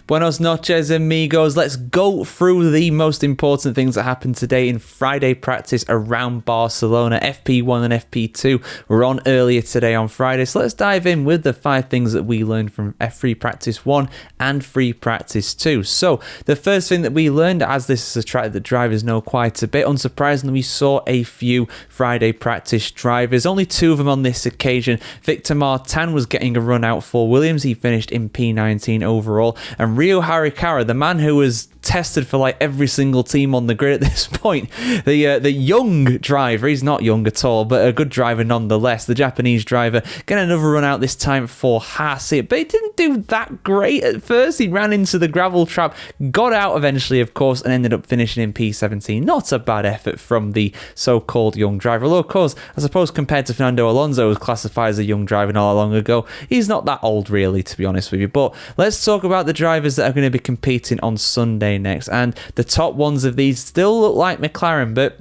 Buenos noches, amigos. Let's go through the most important things that happened today in Friday practice around Barcelona. FP1 and FP2 were on earlier today on Friday. So let's dive in with the 5 things that we learned from free practice 1 and free practice 2. So the first thing that we learned, as this is a track that drivers know quite a bit, unsurprisingly, we saw a few Friday practice drivers. Only 2 of them on this occasion. Victor Martin was getting a run out for Williams. He finished in P19 overall. And Rio Harikara, the man who was tested for like every single team on the grid at this point, the young driver, he's not young at all, but a good driver nonetheless, the Japanese driver, getting another run out this time for Haas, but he didn't do that great at first. He ran into the gravel trap, got out eventually, of course, and ended up finishing in P17. Not a bad effort from the so-called young driver, although of course, I suppose compared to Fernando Alonso, who was classified as a young driver not long ago, he's not that old really, to be honest with you. But let's talk about the drivers that are going to be competing on Sunday next, and the top ones of these still look like McLaren, but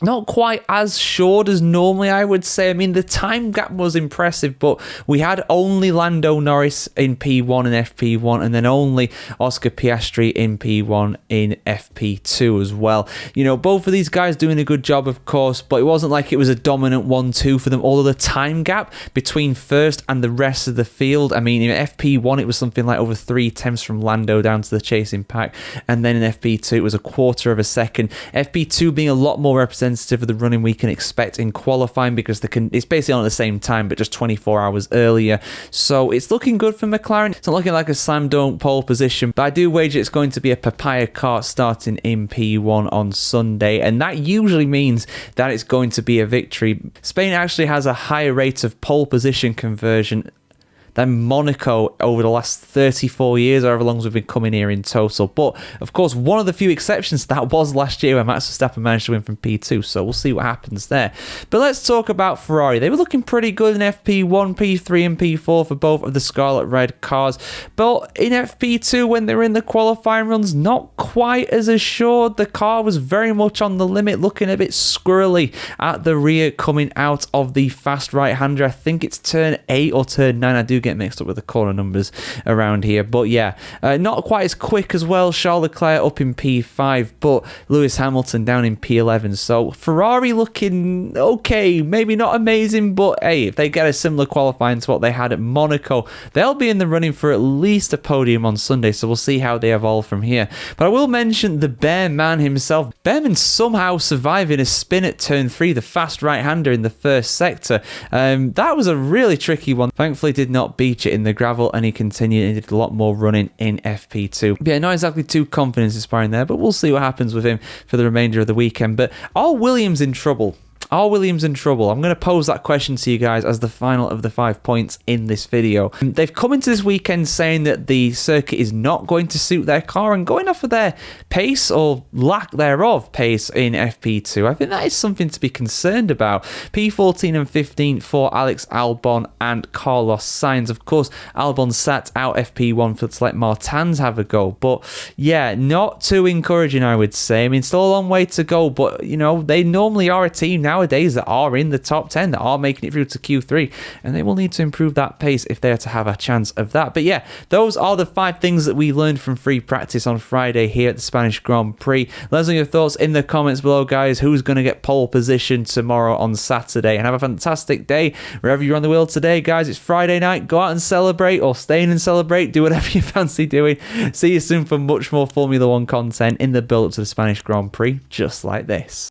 not quite as short as normally, I would say. I mean, the time gap was impressive, but we had only Lando Norris in P1 and FP1, and then only Oscar Piastri in P1 in FP2 as well. You know, both of these guys doing a good job, of course, but it wasn't like it was a dominant 1-2 for them. Although the time gap between first and the rest of the field, I mean, in FP1, it was something like over 3 tenths from Lando down to the chasing pack, and then in FP2, it was a quarter of a second. FP2 being a lot more representative of the running we can expect in qualifying, because it's basically on at the same time but just 24 hours earlier. So it's looking good for McLaren. It's not looking like a slam dunk pole position, but I do wager it's going to be a papaya cart starting in P1 on Sunday, and that usually means that it's going to be a victory. Spain actually has a higher rate of pole position conversion than Monaco over the last 34 years, or however long we've been coming here in total. But, of course, one of the few exceptions to that was last year when Max Verstappen managed to win from P2, so we'll see what happens there. But let's talk about Ferrari. They were looking pretty good in FP1, P3 and P4 for both of the Scarlet Red cars, but in FP2, when they were in the qualifying runs, not quite as assured. The car was very much on the limit, looking a bit squirrely at the rear coming out of the fast right-hander. I think it's turn 8 or turn 9. I do get mixed up with the corner numbers around here, but yeah, not quite as quick as well. Charles Leclerc up in P5, but Lewis Hamilton down in P11. So Ferrari looking okay, maybe not amazing, but hey, if they get a similar qualifying to what they had at Monaco, they'll be in the running for at least a podium on Sunday, so we'll see how they evolve from here. But I will mention the Bearman himself. Bearman somehow surviving a spin at turn 3, the fast right-hander in the first sector. That was a really tricky one. Thankfully did not beat it in the gravel, and he continued and did a lot more running in FP2. Yeah, not exactly too confidence inspiring there, but we'll see what happens with him for the remainder of the weekend. But are Williams in trouble? Are Williams in trouble? I'm going to pose that question to you guys as the final of the 5 points in this video. They've come into this weekend saying that the circuit is not going to suit their car, and going off of their pace or lack thereof pace in FP2, I think that is something to be concerned about. P14 and 15 for Alex Albon and Carlos Sainz. Of course, Albon sat out FP1 for to let Martins have a go, but yeah, not too encouraging, I would say. I mean, still a long way to go, but you know, they normally are a team nowadays that are in the top 10, that are making it through to Q3, and they will need to improve that pace if they're to have a chance of that. But yeah, those are the 5 things that we learned from free practice on Friday here at the Spanish Grand Prix. Let us know your thoughts in the comments below, guys. Who's going to get pole position tomorrow on Saturday? And have a fantastic day wherever you're on the wheel today, guys. It's Friday night. Go out and celebrate, or stay in and celebrate. Do whatever you fancy doing. See you soon for much more Formula 1 content in the build-up to the Spanish Grand Prix, just like this.